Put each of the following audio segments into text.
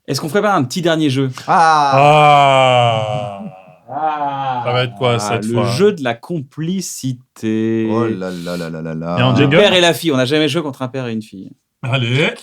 Est-ce qu'on ferait pas un petit dernier jeu? Ça va être quoi cette fois? Le jeu de la complicité. Oh là là là là là là. Et en Le jingle père et la fille. On n'a jamais joué contre un père et une fille. Allez.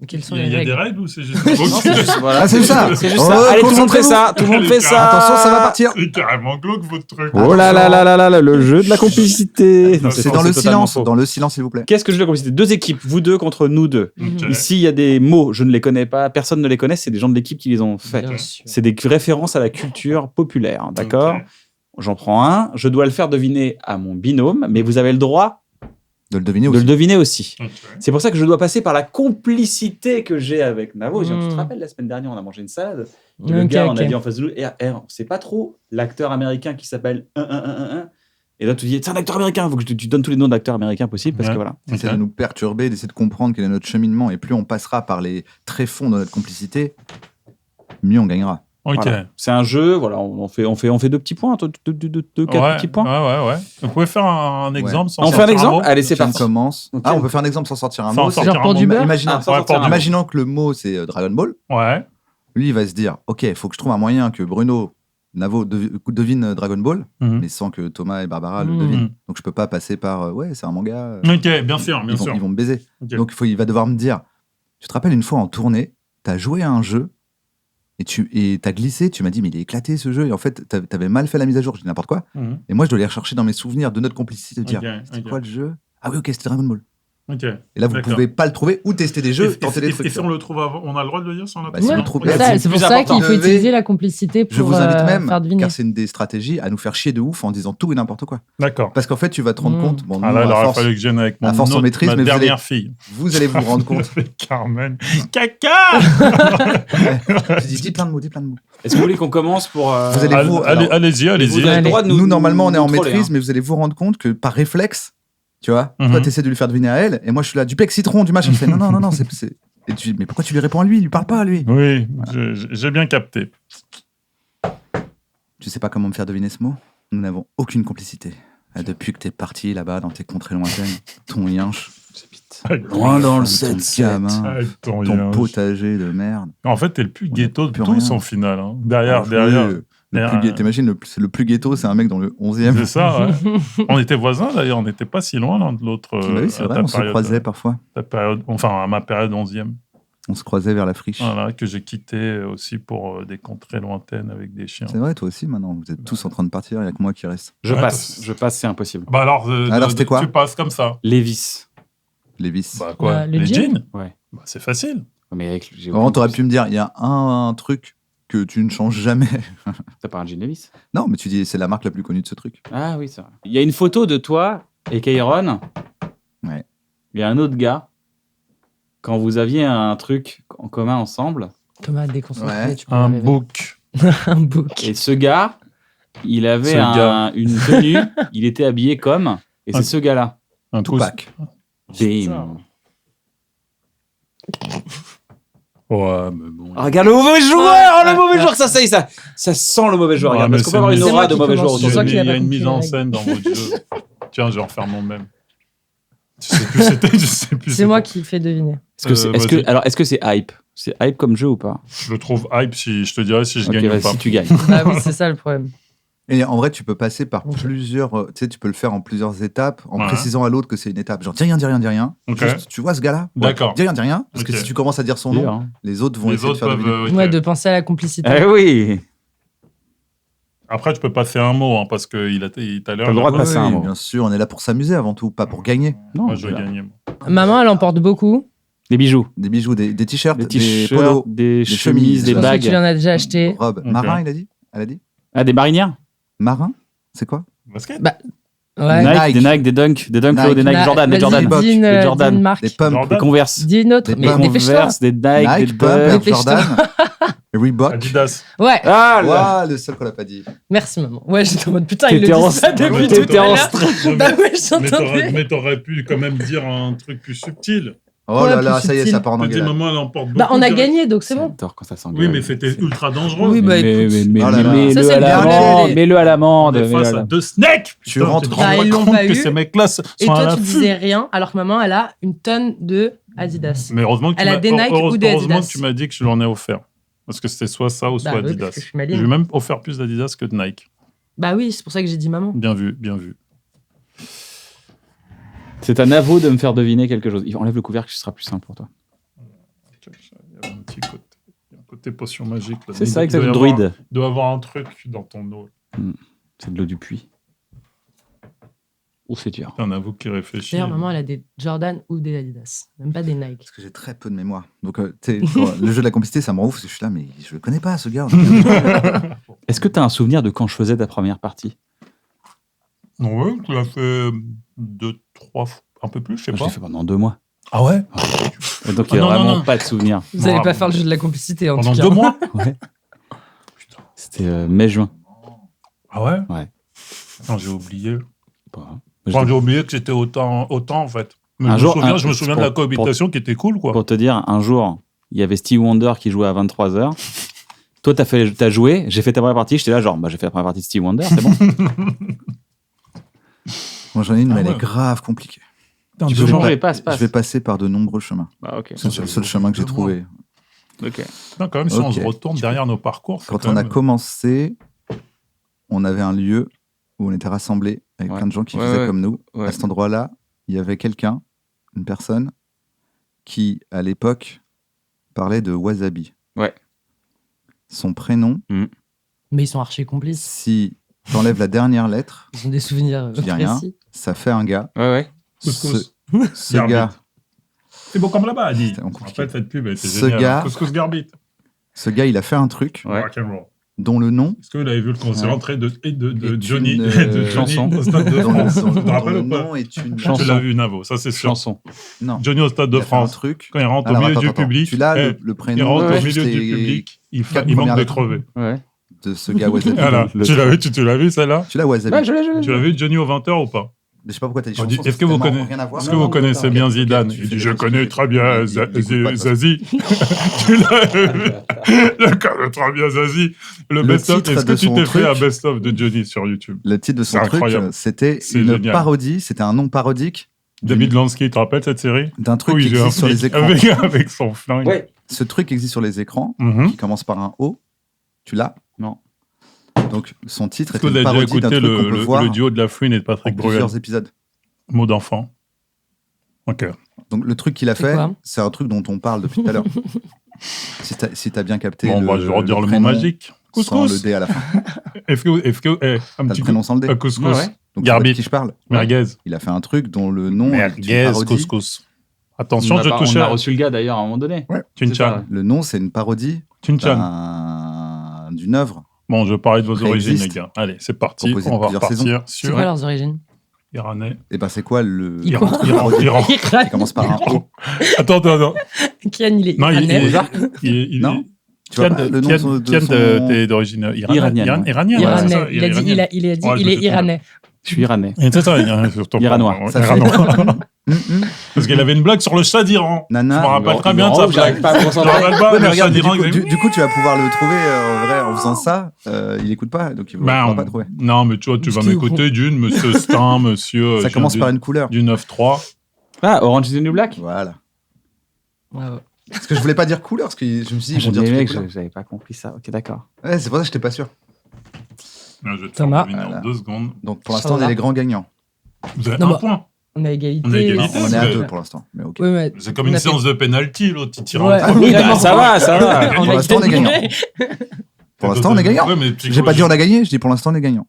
Quelles sont Il les y a des règles? règles ou c'est juste Non, c'est juste, voilà. Ah, c'est ça. C'est juste Oh, ça. Allez, tout le monde fait concentrez-vous. ça. Tout le monde fait ça. Attention, ça va partir. C'est carrément glauque votre truc. Oh là là là là là là, le jeu de la complicité. Non, C'est dans le totalement silence. faux. Dans le silence, s'il vous plaît. Qu'est-ce que je veux de la complicité? Deux équipes, vous deux contre nous deux. Ok. Ici, il y a des mots, je ne les connais pas, personne ne les connaît, c'est des gens de l'équipe qui les ont faits. Bien sûr. C'est des références à la culture populaire, d'accord? Ok. J'en prends un, je dois le faire deviner à mon binôme, mais vous avez le droit De le deviner de aussi. le deviner aussi. Ok. C'est pour ça que je dois passer par la complicité que j'ai avec Navo. Tu te Mm. rappelles, la semaine dernière, on a mangé une salade. Et le Ok, gars, on ok. a dit en face de nous, c'est pas trop l'acteur américain qui s'appelle 1. Et là, tu dis, c'est un acteur américain, il faut que tu donnes tous les noms d'acteurs américains possibles, parce Ouais. que voilà. D'essayer de nous perturber, d'essayer de comprendre quel est notre cheminement. Et plus on passera par les tréfonds de notre complicité, mieux on gagnera. Ok. Voilà. C'est un jeu, voilà, on fait 2 petits points, deux, quatre petits points. Ouais. Vous pouvez faire un exemple sans On fait un sortir exemple mot Allez, c'est Qui parti. commence. Ok. Ah, on peut faire un exemple sans sortir un Sans mot. sortir Genre un pour mot. du beurre Imaginons, Ah, sans sortir un mot. imaginons que le mot c'est Dragon Ball. Ouais. Lui, il va se dire, ok, il faut que je trouve un moyen que Bruno Navo devine Dragon Ball, Mhm. mais sans que Thomas et Barbara le Mhm. devinent. Donc je peux pas passer par ouais, c'est un manga. Ok, bien sûr, bien ils, vont, sûr. ils vont me baiser. Ok. Donc il va devoir me dire, tu te rappelles une fois en tournée, t'as joué à un jeu et t'as glissé, tu m'as dit mais il est éclaté ce jeu et en fait t'avais mal fait la mise à jour, je dis n'importe quoi. Mhm. Et moi je dois aller rechercher dans mes souvenirs de notre complicité, de dire Ok, c'était ok. quoi le jeu? Ah oui ok c'était Dragon Ball. Ok. Et là vous D'accord. pouvez pas le trouver ou tester des jeux, tenter des trucs. Et si on le trouve avant, on a le droit de le dire si on l'a Bah, trouvé si on Ouais, le trouve, Ok. c'est c'est ça, le c'est pour plus ça important. qu'il faut Devez- utiliser la complicité pour Je vous invite faire même, deviner. car c'est une des stratégies, à nous faire chier de ouf en disant tout et n'importe quoi. D'accord. Parce qu'en fait, tu vas te rendre Mm. compte, bon, Ah nous, là, il à aurait force, fallu que je vienne avec mon à force, on autre- maîtrise, ma mais vous allez- dernière fille. vous allez vous rendre compte. Carmen. Caca Je dis plein de mots, dis plein de mots. Est-ce que vous voulez qu'on commence pour. Vous allez vous- alors, Allez-y, Vous allez-y. avez le droit de Nous, normalement, on est en nous troller, maîtrise, hein. mais vous allez vous rendre compte que par réflexe, tu vois, Mhm. toi, tu essaies de lui faire deviner à elle, et moi, je suis là, du pec citron, du machin. Je fais non, c'est. Et tu dis, mais pourquoi tu lui réponds à lui? Il lui parle pas à lui. Oui, j'ai bien capté. Tu sais pas comment me faire deviner ce mot? Nous n'avons aucune complicité. Depuis que t'es parti là-bas dans tes contrées lointaines, ton yinche, loin dans le Ton 7 gamin, Avec ton ton yinche. potager de merde. En fait, t'es le plus On ghetto de plus tous, rien. en finale. Hein. Derrière. Le plus gay- t'imagines, c'est le plus ghetto, c'est un mec dans le 11e. C'est ça, ouais. On était voisins, d'ailleurs. On n'était pas si loin l'un de l'autre. Bah oui, c'est à vrai, ta on se période, croisait parfois. à ma période 11e. On se croisait vers la friche. Voilà, que j'ai quitté aussi pour des contrées lointaines avec des chiens. C'est vrai, toi aussi, maintenant. Vous êtes tous en train de partir, il n'y a que moi qui reste. Je Ouais. passe, c'est impossible. Bah alors, C'était quoi? Tu passes comme ça. Lévis. Lévis. Bah quoi Le Les jean jeans Ouais. Bah, c'est facile. Mais avec, j'ai Vraiment, aucune t'aurais pu me dire, il y a un truc que tu ne changes jamais. T'as pas un jean Lévis? Non, mais tu dis, c'est la marque la plus connue de ce truc. Ah oui, c'est vrai. Il y a une photo de toi et Kairon. Ouais. Il y a un autre gars. Quand vous aviez un truc en commun ensemble. Thomas, déconcentré, Ouais. tu peux Un rêver. book. Un book. Et ce gars, il avait Ce gars. une tenue. Il était habillé comme. Et c'est Un- ce gars-là. Un pouce. Tupac. Bim. Ouais, mais bon. Ah, regarde le mauvais joueur, le mauvais joueur, ça sent le mauvais joueur. Ouais, Regarde, mais parce qu'on c'est peut avoir une une- aura C'est de moi qui mauvais joueur commence. autour C'est de toi nous. qui Il y a a pas une compris mise la en règle. scène dans votre jeu. Tiens, je vais refaire mon même. Je sais plus. C'est moi qui fais deviner. Est-ce que c'est hype? C'est hype comme jeu ou pas? Je le trouve hype si je te dirais si je Ok, gagne ou vas-y, pas. si tu gagnes. Ah oui, c'est ça le problème. Et en vrai, tu peux passer par Ok. plusieurs. Tu sais, tu peux le faire en plusieurs étapes, en Ouais. précisant à l'autre que c'est une étape. Genre, dis rien. Ok. Juste, tu vois ce gars-là? D'accord. Dis rien. Parce Ok. que si tu commences à dire son Dur, nom, hein. les autres vont Les essayer de autres faire deviner. peuvent. ok. Ouais, de penser à la complicité. Eh oui. Après, je peux passer un mot, hein, parce que tout à l'heure. T'as le droit de j'ai- passer un mot. Bien sûr, on est là pour s'amuser avant tout, pas pour gagner. Non, Moi, je vais voilà. gagner. moi. Maman, elle en porte beaucoup. Des bijoux, Des bijoux, des t-shirts, des des t-shirts, polos, des chemises, chemises, des Je pense que tu bagues. en as déjà acheté. robes. Ok. Marin, il a dit? Elle a dit? Ah, des marinières? Marin? C'est quoi? Basket Ouais. Nike. Des Nike, des Dunk Flow, des Nike Na- Jordan, des vas-y, Jordan, Reebok, dis une, des dis Jordan, une marque. Des pumps, Jordan. des Converse, Dis une autre. Des Mais pumps. dépêche-toi. Converse, des Nike, des Nike, Pump, Air Dunk. Jordan, Reebok. Adidas. Ouais, Ah là. Ouah, le seul qu'on l'a pas dit. merci maman. Ouais, j'étais en mode putain, il le T'étais en dit ça stress. depuis T'étais tout à en l'heure. stress. Bah ouais, Mais j'entendais. mais t'aurais pu quand même dire un truc plus subtil. Oh Ouais, là là, plus ça y est, subtil. ça part en Je te dis, engueulade. maman, elle emporte beaucoup. Bah on a direct. gagné, donc c'est bon. J'adore quand ça s'engueule. Oui, mais c'était ultra dangereux. Oui, bah écoute. Oh là là. Ça, mets-le c'est à le l'amende, dernier. mets-le à l'amende. On est mets-le à face à l'amende. deux snakes. Tu Putain, rentres- te rends Bah, ils l'ont compte pas que eu. ces mecs-là sont Et à toi, tu l'affût. disais rien, alors que maman, elle a une tonne de Adidas. Mais heureusement que Elle a des Nike ou des heureusement Adidas. que tu m'as dit que je lui en ai offert. Parce que c'était soit ça ou soit Bah oui, Adidas. parce que je suis Je maligne. lui ai même offert plus d'Adidas que de Nike. Bah oui, c'est pour ça que j'ai dit maman. Bien vu, bien vu. C'est à Navo de me faire deviner quelque chose. Enlève le couvercle, ce sera plus simple pour toi. Il y a un petit côté, il y a un côté potion magique. Là. C'est Il ça, doit exactement. y avoir- Druide. Il doit y avoir un truc dans ton eau. C'est de l'eau du puits. Oh, c'est dur. Un avoue qui réfléchit. D'ailleurs, maman, elle a des Jordan ou des Adidas. Même pas des Nike. Parce que j'ai très peu de mémoire. Donc, tu sais, le jeu de la complicité, ça me rend ouf parce que je suis là, mais je le connais pas, ce gars. Est-ce que tu as un souvenir de quand je faisais ta première partie? Non, ouais, tu l'as fait 2, 3 fois, un peu plus, je sais Je pas. l'ai fait pendant 2 mois. Ah ouais Et donc, il n'y a non, vraiment non. pas de souvenir. Vous n'allez Ah, pas bon. faire le jeu de la complicité, en Pendant tout cas. 2 mois Ouais. C'était mai-juin. Ah ouais Ouais. Non, j'ai oublié. Bon, Enfin, j'ai oublié que c'était autant en fait. Mais Un je jour, me souviens de la pour- cohabitation qui était cool, quoi. Pour te dire, un jour, il y avait Stevie Wonder qui jouait à 23h. Toi, t'as joué, j'ai fait ta première partie, j'étais là, genre, j'ai fait la première partie de Stevie Wonder, c'est bon. Moi, j'en ai une, Ah mais elle ouais. est grave compliquée. Putain, Tu deux peux mois. changer, passe. Je vais passer par de nombreux chemins. Ah, ok. C'est le seul chemin que j'ai trouvé. Ok. Putain, quand même, si on Ok. se retourne derrière nos parcours, c'est Quand quand on a même- commencé, on avait un lieu où on était rassemblés avec Ouais. plein de gens qui Ouais, faisaient ouais. comme nous. Ouais. À cet endroit-là, il y avait quelqu'un, une personne, qui, à l'époque, parlait de wasabi. Ouais. Son prénom, Mais ils sont archi complices. si t'enlèves la dernière lettre, Ils ont des souvenirs Je dis rien. précis. ça fait un gars. Ouais, ouais. Couscous. Ce Garbit. gars, C'est beau comme là-bas, a dit. C'était En compliqué. fait, cette pub, elle était Ce géniale. gars- Couscous Garbit. il a fait un truc Ouais. Rock'n'roll. dont le nom, Est-ce que vous l'avez vu le concert Ouais. entrée de Est Johnny, une, de Johnny chanson. au Stade de dont France le, Tu te rappelles le ou pas nom est une Chanson. Tu l'as vu, Navo, ça c'est sûr. Chanson. Non. Johnny au Stade de Il a fait un France. truc. Quand il rentre Alors, au milieu attends, du attends. public, Tu l'as, eh, le il prénom. rentre au juste milieu du les public, il quatre manque premières de lettres. crever. Ouais. De ce gars Wasabi. Voilà. Le- Tu l'as vu celle-là Tu l'as Wasabi. Ouais, je l'ai. Tu l'as vu Johnny au 20h ou pas Je sais pas pourquoi t'as dit On dit, chanson. est-ce que vous connaissez connaissez, rien à voir. est-ce que vous connaissez bien ok, Zidane tu Il fais dit des je choses connais que- très bien il écoute pas, de toute Zazie. Tu l'as vu Je connais très bien Zazie. Le Le best-of. titre Est-ce que de tu son t'es fait truc- un best-of de Johnny sur YouTube Le titre de son C'est truc, incroyable. c'était C'est une génial. parodie. C'était un nom parodique David Lansky, tu te rappelles cette série d'un truc Oui, qui j'ai un existe sur les flic écrans. avec son flingue. Ouais. Ce truc existe sur les écrans, Mhm. qui commence par un O. Tu l'as Non. Donc son titre Est-ce que était vous une avez déjà parodie d'un écouté truc qu'on peut voir le duo de La Fouine et de en Patrick Bruel plusieurs épisodes. Mot d'enfant. Ok. Donc le truc qu'il a C'est fait, quoi c'est un truc dont on parle depuis tout à l'heure. Si t'as bien capté Bon, le, bah, je vais redire le mot prénom magique. sans le Couscous. D à la fin. Est-ce que un T'as petit le prénom sans le D. couscous. Ouais, ouais. Donc Garbit. c'est de qui je parle. Merguez. Il a fait un truc dont le nom est une Merguez, parodie. couscous. Attention, je On a touchais. reçu le gars d'ailleurs à un moment donné. Chin-chan. Le nom, c'est une parodie d'une œuvre. Bon, je vais parler de vos origines, Préexiste. les gars. Allez, c'est parti. Composé de On va plusieurs repartir C'est sur quoi leurs origines Iranais. Et ben c'est quoi le Iran. parodie Iran. qui commence par un O. Attends. Kian, il est Non, iranais. Non. Tu vois pas le nom de son- t'es d'origine Iranienne. iranienne. Ouais, c'est ça, Iranais. Il a dit, iranienne. il a dit, Ouais, il je est sais iranais. Je suis iranais. Et c'est ça, iranien, surtout. Iranois. Ouais, Ça fait- iranois. Parce qu'il avait une blague sur le chat d'Iran. Nana. Je me rappelle Non, très bien de non, sa j'arrive blague. pas à me Je me concentrer. rappelle pas Ouais, mais le chat regarde, d'Iran. du coup, tu vas pouvoir le trouver en vrai en faisant ça. Il écoute pas, donc il ne Ben, pourra pas trouver. non, mais tu vois, tu vas Parce que- m'écouter d'une, monsieur Stein, monsieur. Ça commence par une couleur. Du 9-3. Ah, Orange is the New Black. Voilà. Ouais, ouais. Parce que je voulais pas dire couleur, parce que je me suis dit, ils Je vont dire me toutes les mec, couleurs. j'avais pas compris ça. Ok, d'accord. Ouais, c'est pour ça que j'étais pas sûr. Je vais te faire Thomas. deviner en Voilà. 2 secondes. Donc pour Ça l'instant, on va. est les grands gagnants. Vous avez Non, un bah, point. On a égalité. On a égalité. On c'est est à vrai. 2 pour l'instant. Mais ok. Oui, mais C'est comme on une a fait- séance de penalty, l'autre, il tire Ouais, un oui, Bah, vraiment. ça va, ça va. On Pour a l'instant, on est gagnant. gagné. Pour l'instant, on est gagnant. Ouais, mais J'ai pas dit on a gagné, je dis pour l'instant, on est gagnant.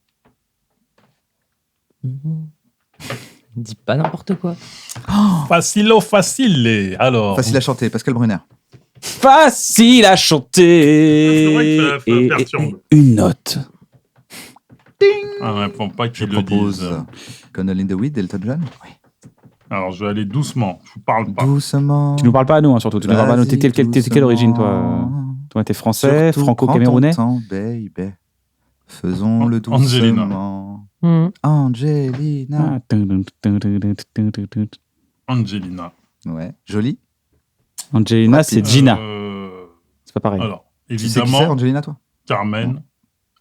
Dis pas n'importe quoi. Facile. Alors. Facile à chanter, Pascal Brunner. Facile à chanter. C'est vrai que ça Et perturbe. une note. Ah ouais, faut pas Je qu'il le propose dise. Connell in the Weed, Elton John. Alors, je vais aller doucement. Je vous parle pas. Doucement. Tu nous parles pas à nous, hein, surtout. Tu nous parles pas à nous. T'es quelle origine, toi Toi, t'es français, Surtout, franco-camerounais prends ton temps, baby. Faisons-le Angelina. doucement. Mhm. Angelina. Ah, tum, tum, tum, tum, tum, tum, tum, tum. Angelina. Ouais. Joli. Angelina, c'est Gina. C'est pas pareil. Alors, Tu sais qui c'est, évidemment, Angelina, toi Carmen,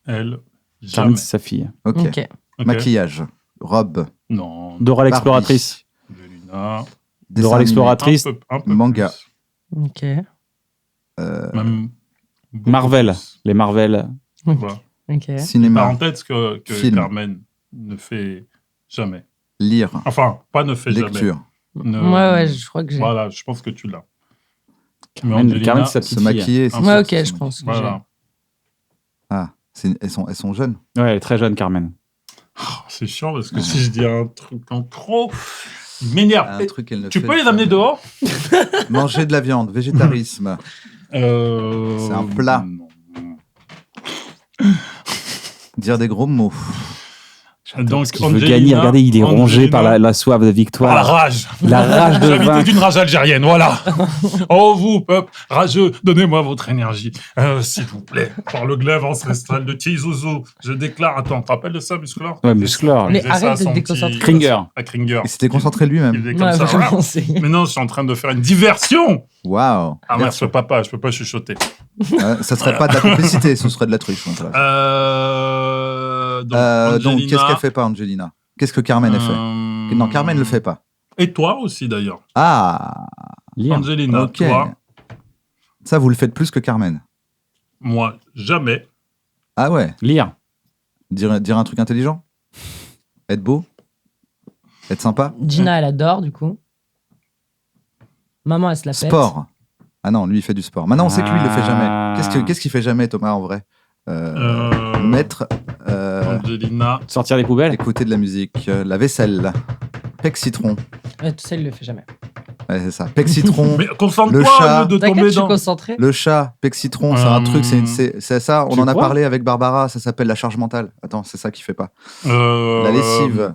elle, Charline, jamais. c'est sa fille. Ok. Ok. Ok. Maquillage. Robe. Non. Dora Barbie. l'exploratrice. Angelina. Dessin Dora animé. l'exploratrice. Un peu Manga. plus. Ok. Même beaucoup Marvel. plus. Les Marvel. Voilà. Ok. Cinéma. Parenthèse que Film. Carmen ne fait jamais. Lire. Enfin, pas ne fait jamais. Lecture. Ouais, je crois que j'ai. Voilà, je pense que tu l'as. Mais Carmen, Angelina, Carmen, c'est sa petite Se fille. maquiller. c'est Ouais, sûr, Ouais, ok, se je maquiller. pense que Voilà. Ah, elles sont jeunes. Ouais, elle est très jeune, Carmen. Oh, c'est chiant parce que si je dis un truc en trop, il m'énerve. Un truc qu'elle ne Tu fait peux les jamais. amener dehors Manger de la viande, végétarisme. C'est un plat. non. Dire des gros mots. Donc, Parce qu'il veut gagner. Regardez, il est rongé par la soif de Par la victoire. rage. La rage de J'habite vaincre. d'une rage algérienne, voilà. Oh, vous, peuple rageux, donnez-moi votre énergie. S'il vous plaît. Par le glaive ancestral de Tizouzou, je déclare. Attends, tu te rappelles de ça, Musclor? Ouais, Musclor. Il Mais faisait ça à arrête de son te déconcentrer. petit- Kringer. À Kringer. Il s'était concentré Il lui-même. faisait comme Ouais, ça. vraiment, c'est. Mais non, je suis en train de faire une diversion. Waouh. Ah merde, je peux pas chuchoter. Ça serait pas de la complicité, ce serait de la triche. Donc, Donc, donc, Angelina, qu'est-ce qu'elle fait pas, Angelina? Qu'est-ce que Carmen a fait? Non, Carmen le fait pas. Et toi aussi, d'ailleurs. Ah, Lire. Angelina, ok. toi, Ça, vous le faites plus que Carmen. moi, jamais. Ah ouais. Lire. Dire un truc intelligent? Être beau? Être sympa? Gina, elle adore, du coup. Maman, elle se la pète. Sport. Ah non, lui, il fait du sport. Maintenant, on sait que lui, il le fait jamais. Ah. Qu'est-ce qu'il fait jamais, Thomas, en vrai? Mettre... Angelina. Sortir les poubelles. écouter de la musique. La vaisselle. Pec citron. Ouais, tout ça, il le fait jamais. Ouais, c'est ça. Pec citron. Mais Le concentre-toi chat. au lieu de T'inquiète, tomber je suis dans. concentrée. Le chat, pec citron, c'est un truc, c'est ça, on Tu en a crois parlé avec Barbara, ça s'appelle la charge mentale. Attends, c'est ça qui fait pas. Euh, La lessive,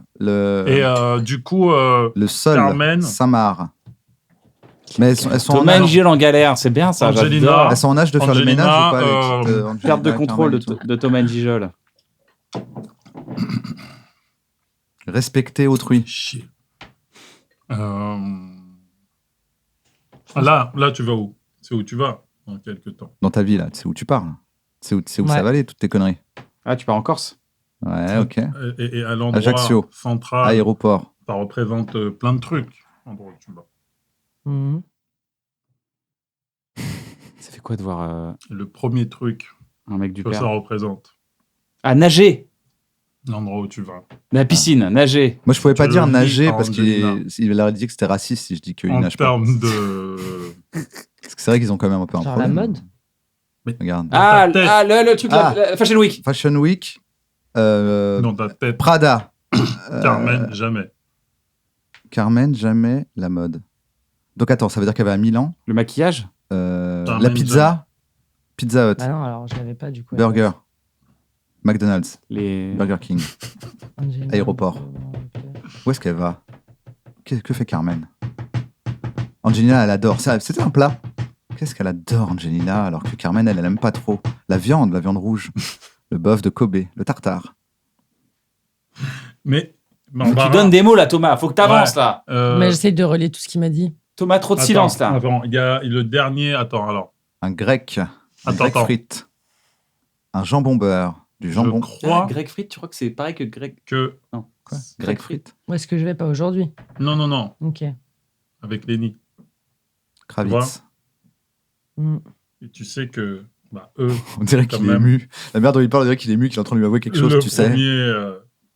Et du coup, le sol, Carmen. Saint-Marc. Mais elles sont en Thomas âge, Angel en galère, c'est bien ça. Angelina. J'adore. elles sont en âge de faire le Angelina, ménage ou pas les petites, Angelina, Perte de contrôle Carmen et tout. de Thomas Gijol. Respecter autrui. Chier. Là, tu vas où? C'est où tu vas dans quelques temps. Dans ta vie, là, c'est où tu parles. C'est où Ouais. ça va aller, toutes tes conneries. Ah, tu pars en Corse. Ouais, ok. Et à l'endroit Ajaccio. central, Aéroport. ça représente plein de trucs. L'endroit où tu vas. Mhm. Ça fait quoi de voir Le premier truc un mec du que ça père représente, Ah, nager. l'endroit où tu vas. La piscine, nager. Moi, je pouvais pas Tu dire le vis nager par parce Angelina. qu'il aurait dit que c'était raciste si je dis qu'il En nage pas. termes de... Parce que c'est vrai qu'ils ont quand même un peu un Genre la problème. mode. Regarde. Ah, tête. le truc, Ah. la Fashion Week. Fashion Week. dans ta tête. Prada. Carmen, jamais. Carmen, jamais la mode. Donc attends, ça veut dire qu'elle va à Milan. Le maquillage. La Carmen, pizza. Pizza Hut. Ah non, alors je l'avais pas du coup. Burger. McDonald's. Les... Burger King. Angelina, Aéroport. ok. Où est-ce qu'elle va? Que fait Carmen? Angelina, elle adore. C'était un plat. Qu'est-ce qu'elle adore, Angelina, alors que Carmen, elle aime pas trop. La viande rouge. Le bœuf de Kobe. Le tartare. Mais... Tu donnes des mots là, Thomas. Faut que t'avances Ouais. là. Mais j'essaie de relier tout ce qu'il m'a dit. Thomas, trop de silence là. Attends, il y a le dernier... Attends, alors. Un grec. Un Attends, grec attends. frites. Un jambon beurre. Du jambon. Je crois Greg Frites, tu crois que c'est pareil que Greg que... Quoi? Grec frites. Où est-ce que je vais pas aujourd'hui? Non. Ok. Avec Lenny. Kravitz. Mm. Et tu sais que... eux, On dirait Quand qu'il est même. ému. La mère dont il parle, on dirait qu'il est ému, qu'il est en train de lui avouer quelque chose, le tu sais. premier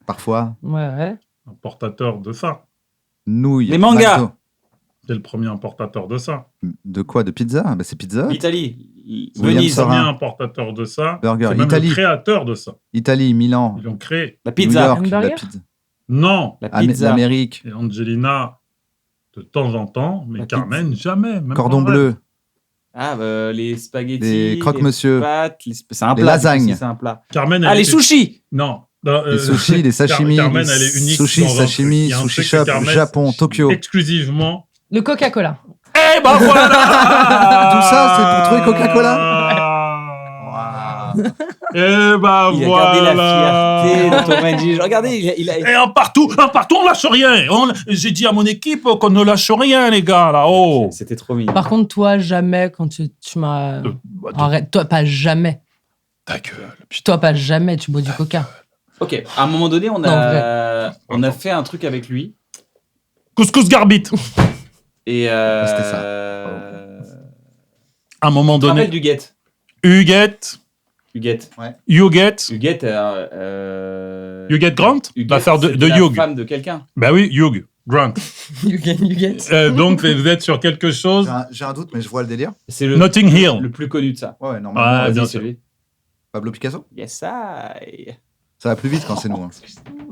Parfois. Ouais. importateur de ça. Nouilles. Les mangas. McDo. C'est le premier importateur de ça. De quoi? De pizza? Bah, c'est Pizza Hut. Italie. William Venise. Le premier Sorin. importateur de ça. Burger. C'est même Italie. le créateur de ça. Italie, Milan, Ils l'ont créé. La New pizza. York, Hamburger la pizza. Non. La pizza. L'Amérique. Et Angelina, de temps en temps, mais La Carmen, jamais. Même Cordon pas en rêve. bleu. Ah, les spaghettis. Les croque-monsieur. pâtes, c'est un Les plat. lasagnes. du coup, C'est un plat. Carmen, Ah, elle les est- sushis. Non. Les sushis, les sashimi. Carmen, les elle est unique. Sushi, dans un truc. sashimi, Il y a un sushi truc que shop, Carmen, Japon, Tokyo. Exclusivement. Le Coca-Cola. Eh ben voilà. Tout ça, c'est pour trouver Coca-Cola. Eh ben Il a voilà. gardé la fierté de Thomas Gijol. Regardez, il a... Et un partout, on lâche rien. J'ai dit à mon équipe qu'on ne lâche rien, les gars, là. Oh. C'était trop mignon. Par contre, toi, jamais, quand tu m'as. Arrête, toi, pas jamais. Ta gueule, putain. Toi, pas jamais, tu bois du Coca. Ok, à un moment donné, on Non, a fait un truc avec lui. Couscous garbite. Et C'était ça. À un moment Tu te rappelles donné, d'Huguette Huguette, Huguette. Huguette, Huguette. Huguette Grant, Huguette, l'affaire de c'était la Hugh. femme de quelqu'un. Bah oui, Hugh Grant. You get. Donc, vous êtes sur quelque chose. J'ai un doute, mais je vois le délire. C'est Notting Hill. le plus connu de ça. Ouais, normalement. Ah, Vas-y, bien c'est sûr. lui. Pablo Picasso. Yes, I. Ça va plus vite quand c'est nous. Hein.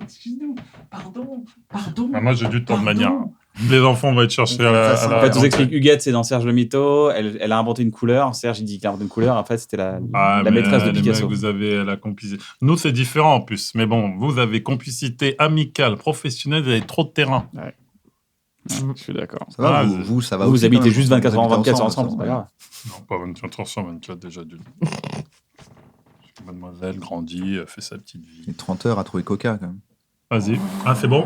Excuse-nous. Pardon. Bah, moi, j'ai du temps de manière. Les enfants vont être chercher à la. Ça, à la- En fait, on vous Ouais. explique, Huguette, c'est dans Serge le Mytho. Elle a inventé une couleur. Serge, il dit qu'il a inventé une couleur. En fait, c'était la Mais maîtresse de les Picasso. mecs, vous avez la complicité. Nous, c'est différent en plus. Mais bon, vous avez complicité amicale, professionnelle, vous avez trop de terrain. Je suis d'accord. Ça va, Ah, vous, ça va Vous aussi, habitez quand même. juste 24 heures Vous habitez 24 ensemble, c'est ça pas va. grave. Non, pas 24 heures sur 24 déjà d'une. Mademoiselle grandit, fait sa petite vie. Il est 30 heures à trouver Coca, quand même. Vas-y. Ah, c'est bon.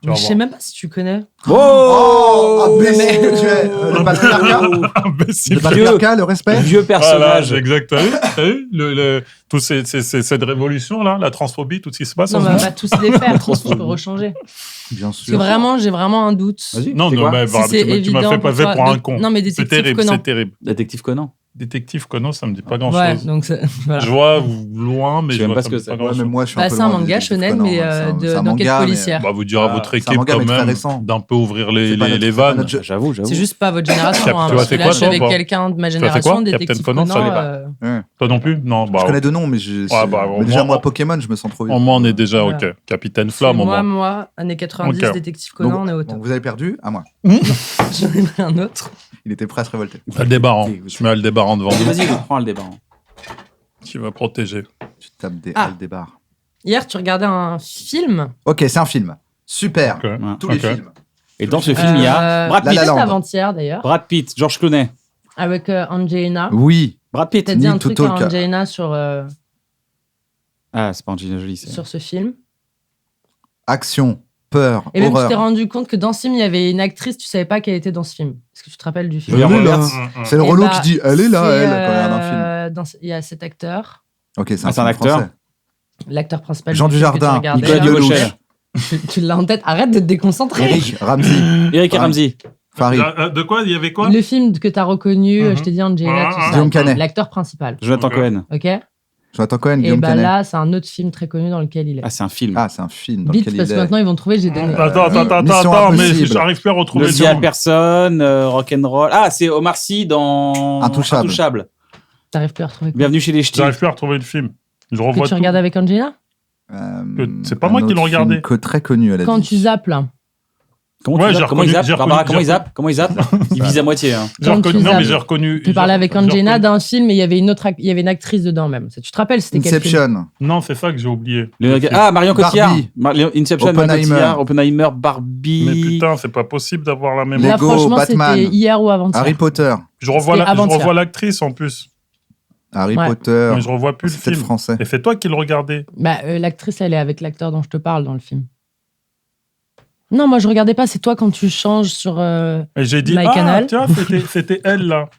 Tu Mais vas je voir. sais même pas si tu connais. Oh, imbécile mais- que tu es. Le patriarcat. Imbécile. Le patriarcat, le respect. Vieux Voilà, personnage. exactement. T'as vu toute cette révolution-là, la transphobie, tout ce qui se passe Non, en mais ce on moment. va tous les faire. Je peux rechanger. Bien Parce que sûr. vraiment, j'ai vraiment un doute. Vas-y. Non, c'est non, quoi mais Si bah, c'est tu m'as évident fait pour passer toi pour un de- con. Non, mais C'est détective terrible, Conan. c'est terrible. Détective Conan. Détective Conan, ça me dit pas Ouais, grand-chose. donc voilà. Je vois loin, mais Je sais je même vois pas ça ce me que dit pas c'est. Ouais, grand-chose. mais moi, je suis un Bah, peu c'est un loin de manga Détective shonen, Conan, mais hein. C'est un d'enquête manga, mais- policière. Bah, vous dire à Ah, votre c'est un équipe manga, quand mais très même récent. d'un peu ouvrir les C'est pas notre- les c'est pas vannes. notre jeu. J'avoue. C'est juste pas votre génération. Tu hein, vois, parce c'est que quoi, là, je suis toi, avec ou pas quelqu'un de ma Tu vois, c'est génération, quoi détective Captain Conan, ça Conan. l'est pas. Ouais. Toi non plus Non, bah. Je connais deux noms, mais je. Ouais, bah, mais déjà, moi, moi, Pokémon, je me sens trop vieux. Au moins, on est déjà Voilà. OK. Capitaine Flamme, au moins. Moi, années 90, Ok. détective Conan, on est au Donc, top. vous avez perdu à moi. J'en ai pris un autre. Il était prêt à se révolter. Aldébaran. Je mets Aldébaran devant. Vas-y, je prends le débat. Qui va protéger. Tu tapes des Ah. Aldébar. Hier, tu regardais un film. Ok, c'est un film. Super. OK. Tous les Ok. films. Et dans ce film, il y a Brad La Pitt. La Land. avant-hier, d'ailleurs, Brad Pitt, George Clooney. avec Angelina. Oui. Brad Pitt. T'as dit un Need to truc à talk. Angelina sur Ah, c'est pas Angelina Jolie, c'est. ce film. Action, peur, Et même, tu t'es horreur. rendu compte que dans ce film, il y avait une actrice, tu savais pas qu'elle était dans ce film. Est-ce que tu te rappelles du film Julia Elle est là. Roberts. C'est le Eh relou bah, qui dit elle est là, c'est, elle, quand il regarde un film. Il y a cet acteur, Ok, c'est Ah, un c'est un film acteur. français. l'acteur principal. Jean du film que tu Dujardin, regardais. Nicolas Lelouch. Durochel. Tu l'as en tête, arrête de te déconcentrer. Eric Ramsey, Eric et Ramsey. Farid, De quoi Il y avait quoi Le film que tu as reconnu, Mhm. je t'ai dit Angelina, tout ça. Guillaume Canet. L'acteur principal. Jonathan Ok. Cohen. Ok. Jonathan Cohen, Et Guillaume bah Canet. là, c'est un autre film très connu dans lequel il est. Ah, c'est un film. Ah, c'est un film dans Vite, lequel parce il que est. maintenant ils vont trouver, j'ai donné. Attends, Mission mais Impossible. j'arrive plus à retrouver le Lucy nom. Alperson, Rock'n'Roll. Ah, c'est Omar Sy dans Intouchable. T'arrives plus à retrouver quoi Bienvenue chez les Ch'tis. J'arrive plus à retrouver le film. Je Que revois tu tout. regardes avec Angelina C'est pas un moi qui autre l'ai regardé. film Très connu, elle a Quand dit. tu zappes là. Comment Ouais, tu j'ai zappes Comment il reconnu- zappe j'ai Barbara, reconnu- comment il zappe Comment il zappe Il vise à moitié. Hein. J'ai Quand reconnu. tu Non, mais zappes. j'ai reconnu. Tu parlais avec j'ai Angelina reconnu- d'un film et il y avait il y avait une actrice dedans même. Tu te rappelles c'était quel film Inception. Non, c'est ça que j'ai oublié. Ah, Marion Cotillard. Barbie. Inception, Marion Oppenheimer. Cotillard, Oppenheimer, Barbie. Mais putain, c'est pas possible d'avoir la même. Les- Là, Lego, franchement, Batman. c'était hier ou avant-hier. Harry Potter. Je revois C'était avant-hier. l'actrice en plus. Harry Ouais. Potter. Mais je revois plus le C'est peut-être film. français. Et c'est toi qui le regardais. Bah, l'actrice, elle est avec l'acteur dont je te parle dans le film. Non, moi je regardais pas, c'est toi quand tu changes sur. Et j'ai dit, My ah, Canal. tiens, c'était elle là.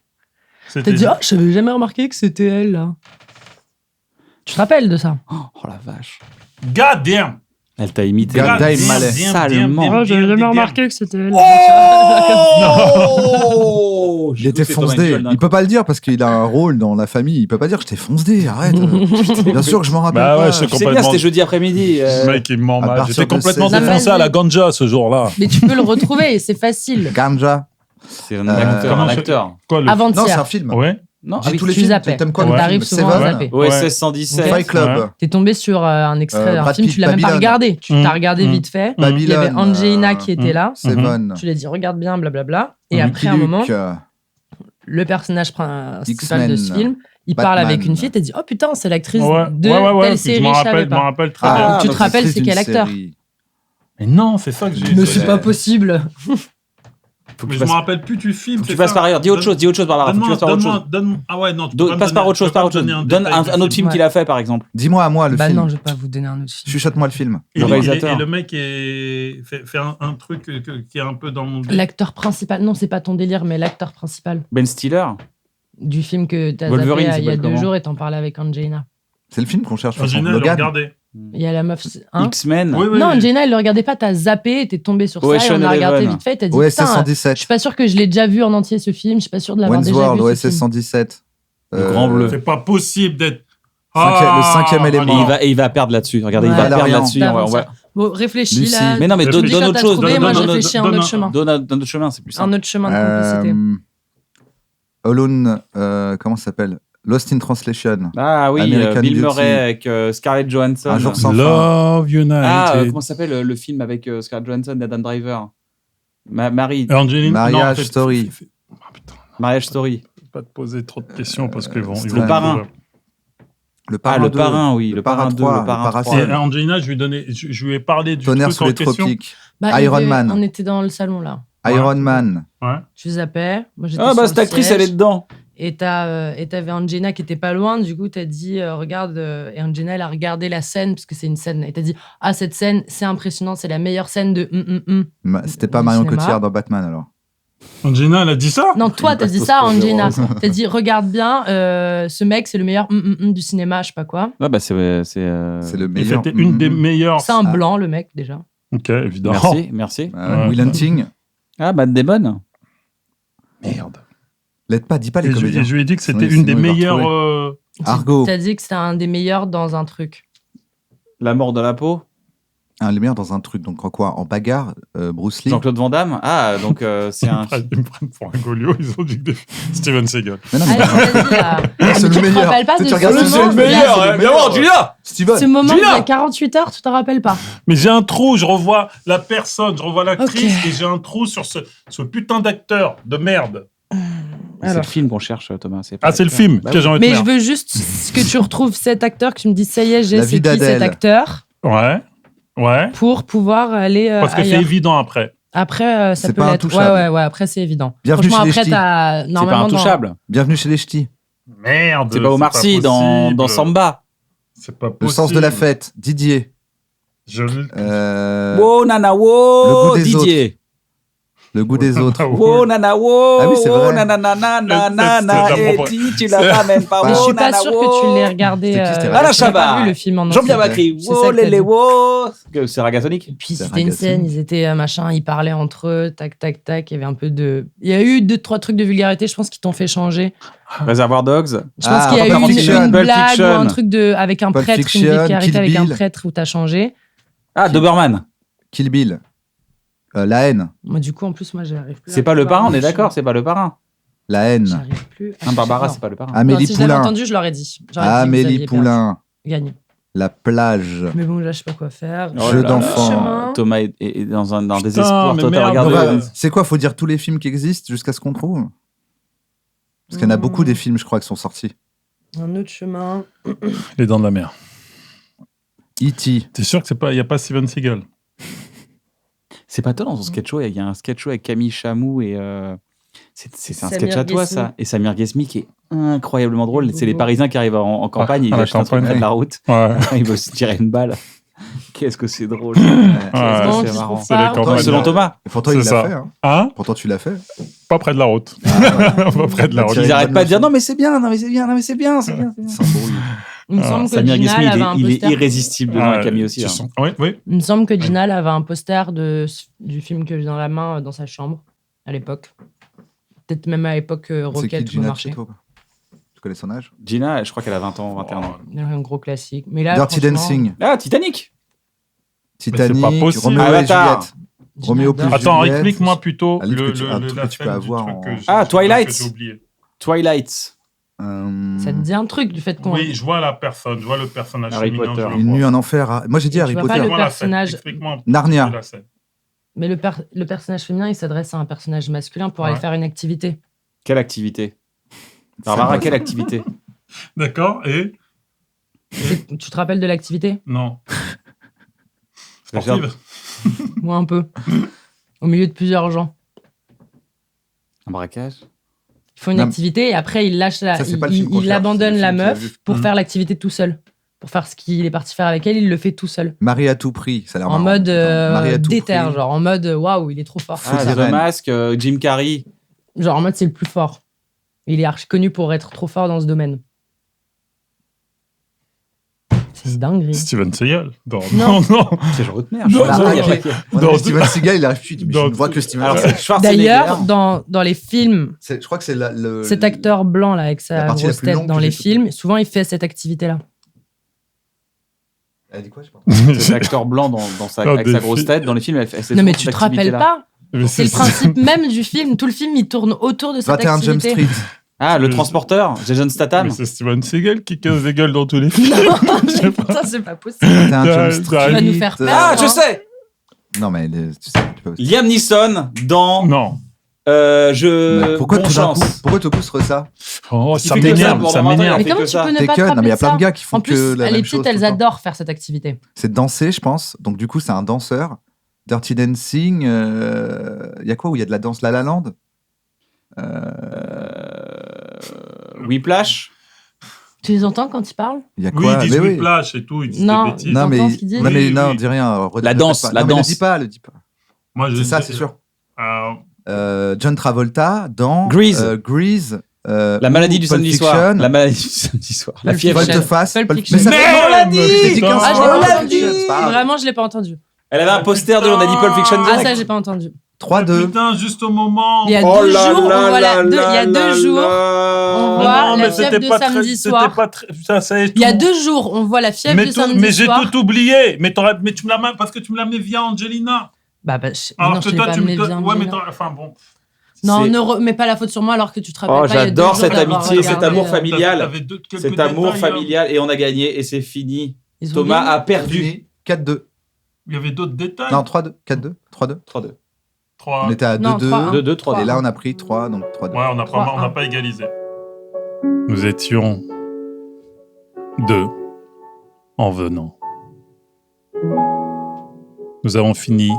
T'as dit, oh, j'avais jamais remarqué que c'était elle là. Tu te rappelles de ça? Oh la vache. God damn. Elle t'a imité. God damn, damn, Malais. damn, Salement. damn, Oh, j'avais damn, jamais damn. remarqué que c'était elle. Oh Il était foncé. Il peut pas le dire parce qu'il a un rôle dans la famille. Il peut pas dire je t'ai foncé, arrête. Bien sûr que je m'en rappelle Bah ouais, pas. je sais C'est bien, complètement. c'était jeudi après-midi. Le mec, il ment à mal. partir J'étais de complètement 16 défoncé à la ganja ce jour-là. Mais tu peux le retrouver, c'est facile. Ganja. C'est un acteur. comment Un c'est- acteur. Quoi, le... Non, c'est un Avant-hier. film. Ouais. Non, J'ai avec tous les tu films. zappais. T'aimes quoi Comme le t'arrives film souvent à Seven, zapper. OSS Ouais. 117. Fight Club. Ouais. T'es tombé sur un extrait d'un Brad film, Pitt, tu l'as même pas Babylone. regardé. Tu t'as regardé vite fait. Il y avait Babylone. Angelina qui était là. Seven. Tu l'as dit, regarde bien, blablabla. Et Mhm. après un moment, Luke, le personnage principal X-Men, de ce film, il Batman. parle avec une fille, t'as dit, oh putain, c'est l'actrice Ouais, de ouais, telle puis série, je m'en je savais rappelle, pas. très Ah, bien. Tu te donc rappelles, c'est c'est une quel acteur série. Mais non, c'est ça que j'ai. Mais c'est pas possible. Faut que Mais tu je me passes- rappelle plus du film. faut que c'est tu passes ça. par ailleurs. Dis autre chose, Barbara. Faut que tu passes par autre chose. Donne-moi. Ah ouais, non. tu peux pas me Passe par donner- autre chose, tu peux pas me Donne donner un détail du autre film Ouais. qu'il a fait, par exemple. Dis-moi à moi le Bah film. non, je vais pas vous donner un autre film. Chuchote-moi le film. Et Le le- réalisateur. Et le mec fait un truc qui est un peu dans mon délire. L'acteur principal, non, c'est pas ton délire, mais l'acteur principal Ben Stiller. du film que t'as Wolverine, zappé il y a s'appelle 2 comment jours et t'en parlais avec Angelina. C'est le film qu'on cherche sur Angelina, elle Logan. regardait. Il y a la meuf. Hein X-Men. Oui, oui, non, oui. Angelina, elle le regardait pas, t'as zappé, t'es tombé sur OSS ça et on a regardé 111. vite fait, t'as dit OSS putain, je 117. suis pas sûr que je l'ai déjà vu en entier ce film, je suis pas sûr de l'avoir Wayne's déjà World, vu. OSS ce film. 117. Le Grand Bleu. C'est pas possible d'être. Le cinquième Et élément. il va perdre là-dessus. Regardez, il Ouais. va perdre Valérian. là-dessus. T'as On va- Bon, réfléchis Lucie. là. Mais non, mais Tu donne me dis donne quand autre t'as chose. trouvé, Donne moi, je donne- réfléchis à un donne autre chemin. donne un autre chemin, c'est plus Un simple. autre chemin de complicité. Alone, comment ça s'appelle Lost in Translation. Ah oui, American Bill Beauty. Murray avec Scarlett Johansson. Un jour sans Love United. Comment ça s'appelle le film avec Scarlett Johansson et Adam Driver Marie. Angelina. Marriage non, en fait, Story. Ah, putain, Marriage Story. je vais pas te poser trop de questions parce qu'ils vont. c'est ils le vont parrain. trouver. Le Ah, parrain le 2, parrain, oui. Le parrain 2, 3, le parrain 3. Et Angelina, je lui ai parlé du Tonnerre truc sous en les question. tropiques. Bah, Iron il y avait- Man. On était dans le salon là. Iron Ouais. Man. Ouais. Tu zappais. Moi, j'étais Ah sur bah le cette actrice, siège. elle est dedans. Et t'avais Angelina qui était pas loin. Du coup, t'as dit, regarde. Et Angelina, elle a regardé la scène parce que c'est une scène. Et t'as dit, ah, cette scène, c'est impressionnant. C'est la meilleure scène de. C'était pas Du Marion cinéma. Cotillard dans Batman alors. Angelina, elle a dit ça Non, toi, t'as dit Bastos ça, pour Angelina. zéro. T'as dit, regarde bien, ce mec, c'est le meilleur du cinéma, je sais pas quoi. Ah bah c'est C'est le Et meilleur. c'était une des meilleures. C'est un Ah. blanc, le mec, déjà. Ok, évidemment. Merci. Ouais. Will Hunting. Ah, Matt Damon. Merde. L'aide pas, dis pas les Et je comédiens. lui ai dit que c'était Sinon, une des il va meilleures. retrouver. Argo. T'as dit que c'était un des meilleurs dans un truc. La mort de la peau. Les meilleurs dans un truc. Donc en quoi En bagarre, Bruce Lee. Jean-Claude Van Damme. Ah, donc c'est un. Ils me prennent pour un Goliot, ils ont dit que Steven Seagal. Mais non, mais Allez, vas-y, là. c'est Mais le tu te meilleur. rappelles pas Tu de regardes ce le moment, meilleur, là, c'est le Bien voir, Julia. Steven. Ce moment Gina il y a 48 heures, tu t'en rappelles pas. Mais j'ai un trou, je revois la personne, je revois l'actrice Ok. et j'ai un trou sur ce putain d'acteur de merde. C'est le Alors. film qu'on cherche, Thomas. pas Ah, c'est le l'acteur. film Bah que j'ai envie de Mais je faire. veux juste que tu retrouves cet acteur, que tu me dises, ça y est, j'ai La c'est vie qui cet d'Adèle. acteur, Ouais. pour pouvoir aller Parce que c'est ailleurs. évident après. Après, ça C'est peut pas l'être. intouchable. Ouais, après, c'est évident. Bienvenue Franchement, chez les après, ch'tis. t'as. C'est pas Normalement, intouchable. Bienvenue chez les ch'tis. Merde. C'est pas Omar Sy dans possible. Samba. C'est pas possible. Le sens de la fête. Didier. Je... Wow, nana, wow, Le goût des Didier. Le goût des autres. Wow, nana, wow. Ah oui, c'est vrai. Oh, nana, nana, C'est- et c'est- dis, tu la ramènes pas. Mais Mais je wow, suis pas nana, sûre wow. que tu l'aies regardé. C'était qui, c'était Ah, la j'ai pas Chabat. vu le film en entier. Jean-Pierre Bacri. C'est ça Wow, que t'as lélé, dit. wow. Que c'est Ragasonic. Et puis C'est c'était une ragassant. scène, ils étaient machin, ils parlaient entre eux, tac, tac, tac. Il y avait un peu de. Il y a eu 2-3 trucs de vulgarité, je pense, qui t'ont fait changer. Réservoir Dogs. Je pense Ah, qu'il y a Pulp eu Fiction. une Pulp blague Fiction. ou un truc avec un Pulp prêtre, Fiction, une vulgarité Kill avec un Bill. prêtre où t'as changé. Ah, Doberman. Kill Bill. La haine. Moi, du coup, en plus, moi, j'arrive plus. C'est pas le parrain, on est d'accord, c'est pas le parrain. La haine. J'arrive plus. Non, Barbara, Non. c'est pas le parrain. Non, Amélie si je l'avais Poulain. entendu, je l'aurais dit. J'aurais dit que vous Amélie aviez perdu. Poulain. Gagné. La plage. Mais bon, là, je sais pas quoi faire. Oh Jeu là d'enfant. là. Chemin. Thomas est dans un Putain, désespoir mais total. merde. On Regardez. va- C'est quoi Faut dire tous les films qui existent jusqu'à ce qu'on trouve Parce qu'il y en a beaucoup des films, je crois, qui sont sortis. Un autre chemin. Les dents de la mer. E.T. T'es sûr que c'est pas, y a pas Steven Seagal? C'est pas toi dans son sketch show, il y a un sketch show avec Camille Chamou et c'est un Samir sketch à toi Ghesmi. ça. Et Samir Ghesmi qui est incroyablement drôle. C'est les Bobo. Parisiens qui arrivent en campagne, ils à la achètent un truc campagne, près de la route, Ouais. ils veulent se tirer une balle. Qu'est-ce que c'est drôle. Ouais. Bon, c'est tu marrant. trouves C'est les pas campagnes. Selon Thomas, Et pourtant, C'est il l'a ça. fait. Hein. Hein? Pourtant, tu l'as fait. Pas près de la route. Ah, Pas près de la Bah, route. tiens, ils une arrêtent bonne pas de dire leçon. non mais c'est bien, non mais c'est bien, non mais c'est bien, c'est bien. Il s'embrouille. Il me semble que Samir Gina Ghesmi, avait un il est poster. irrésistible devant Ouais, la Camille aussi. tu hein. sens- Oui, oui. Il me semble que Gina elle avait un poster du film que j'ai dans la main dans sa chambre à l'époque. Peut-être même à l'époque C'est Rocket qui ou Gina marché. chez toi Tu connais son âge Gina, je crois qu'elle a 20 ans, 21 ans. Un gros classique. Mais là, Dirty franchement, Dancing. Ah, Titanic. Titanic. pas possible. Roméo et Avatar. Juliette. Gina Roméo adore. plus Attends, Juliette. explique-moi plutôt Un livre que tu- un truc la que tu peux scène du avoir truc en- que j'ai- Ah, Twilight. que j'ai oublié. Twilight. Ça te dit un truc du fait qu'on. Oui, je vois la personne, je vois le personnage Harry féminin, Potter. je le Une vois. nuit en enfer. Ah, moi, j'ai dit Et Harry tu vois pas Potter. le Explique-moi la scène, personnage- explique-moi un peu Narnia. la scène. Mais le personnage féminin, il s'adresse à un personnage masculin pour aller Ouais. faire une activité. Quelle activité Barbara, quelle activité D'accord, et Tu te rappelles de l'activité? non. La Sportive. Moi, un peu. Au milieu de plusieurs gens. Un braquage. Ils font une Non. activité et après, il lâche Ça, c'est pas le film qu'on il cherche, abandonne c'est le la film qu'il a meuf vu. pour Mhm. faire l'activité tout seul. Pour faire ce qu'il est parti faire avec elle, il le fait tout seul. Marie à tout prix. Ça a l'air En marrant. mode Marie à tout déter, prix. genre en mode waouh, il est trop fort. Ah, Faut dire The Rennes. Mask, Jim Carrey. Genre en mode c'est le plus fort. Il est archi connu pour être trop fort dans ce domaine. C'est une dinguerie. Steven Seagal. Non. Non. Quel genre de merde. Non, Voilà, non, il y a ok. pas que- On a Dans- vu Steven Seagal, il arrive plus. Mais je dans- ne vois que Steven Alors, Seagal. c'est Schwarzenegger. D'ailleurs, dans les films, Je crois que c'est cet acteur blanc là avec la sa partie la grosse plus tête longue dans que les j'ai films, souvent il fait cette activité-là. Elle dit quoi, je pense. C'est l'acteur blanc avec des sa grosse films. tête. Dans les films, elle fait Non mais cette tu te rappelles activité-là. pas? C'est le principe même du film. Tout le film il tourne autour de cette 21 Jump activité. Street. Ah, le transporteur, Jason Statham. Mais c'est Steven Seagal qui casse des gueules dans tous les films. Non, Je sais mais pas. putain, c'est pas possible. 21 Jump Tu Street. vas nous faire peur. Ah, hein. je sais. Non, mais tu sais, tu peux aussi. Liam Neeson dans Non. Pourquoi Bonne tout d'un coup, chance. pourquoi tout d'un coup ce serait ça? Oh, Qui ça fait que ça, m'énerve, pour ça le moment, m'énerve. Mais fait comment que tu ça. peux ne pas te Taken, non, mais il y rappeler a plein ça? de gars qui font En que plus, la les même petites, chose. elles tout le temps. adorent faire cette activité. C'est de danser, je pense. Donc, du coup, c'est un danseur. Dirty Dancing. Il y a quoi où il y a de la danse? La La Land? Whiplash. Tu les entends quand ils parlent? Il y a Oui, quoi? ils disent Mais oui. Whiplash et tout, ils disent Non, des bêtises. Non, mais, T'entends ce qu'ils disent? non, mais Oui, non, oui. dis rien. La danse, pas. la Non, mais danse. le dis pas. Moi, je C'est ça, dis- c'est sûr. Euh, John Travolta dans Grease. Grease. La maladie du Pulp samedi soir. Fiction, La maladie du samedi soir. La Pulp fièvre. Fiction. Volte-face. Pulp Pulp- Fiction. Mais ça fait Merde, On l'a dit. Je l'ai dit 15 Ah, je l'ai fois. pas On l'a entendu. dit. C'est pas grave. Vraiment, je l'ai pas entendu. Elle avait un poster de On a dit Pulp Fiction Ah, ça, direct. j'ai pas entendu. 3-2. Putain, juste au moment. Il y a Oh 2 là jours, là on voit là il y a là 2 là jours, là. on Non, voit non, la mais fièvre c'était de pas très- samedi c'était soir. pas très- ça, c'est Il y a tout. 2 jours, on voit la fièvre Mais, de samedi mais j'ai soir. tout oublié. Mais tu me l'as parce que tu me l'as mis via Angelina. Bah, non, Alors je que l'ai toi, pas tu amené me. bien. Ouais, mais Angelina. enfin bon. Non, C'est- ne remets pas la faute sur moi alors que tu te rappelles Oh, pas. il y a 2 j'adore jours cette d'avoir amitié, cet regardé, amour familial. T'avais quelques Cet amour détails, hein. familial et on a gagné et c'est fini. Ils ont Thomas gagné. a perdu. 4-2. Il y avait d'autres détails. Non, 3-2. 4-2. 3-2. 3-2. 3. On était à Non, 2-2. 3-1. 2-2, 3-2. Et là, on a pris 3, donc 3-2. Ouais, on n'a 3-1. pas égalisé. Nous étions 2 en venant. Nous avons fini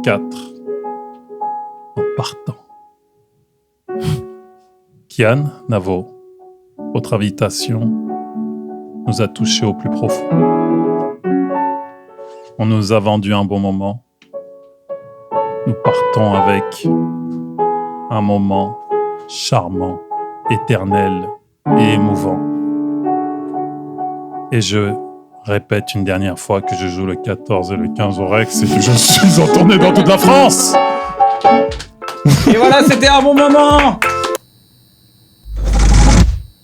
4 en partant. Kian, Navo, votre invitation nous a touchés au plus profond. On nous a vendu un bon moment. Nous partons avec un moment charmant, éternel et émouvant. Et je répète une dernière fois que je joue le 14 et le 15 au Rex et que je suis en tournée dans toute la France. Et voilà, c'était un bon moment.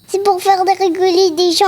C'est pour faire rigoler des gens.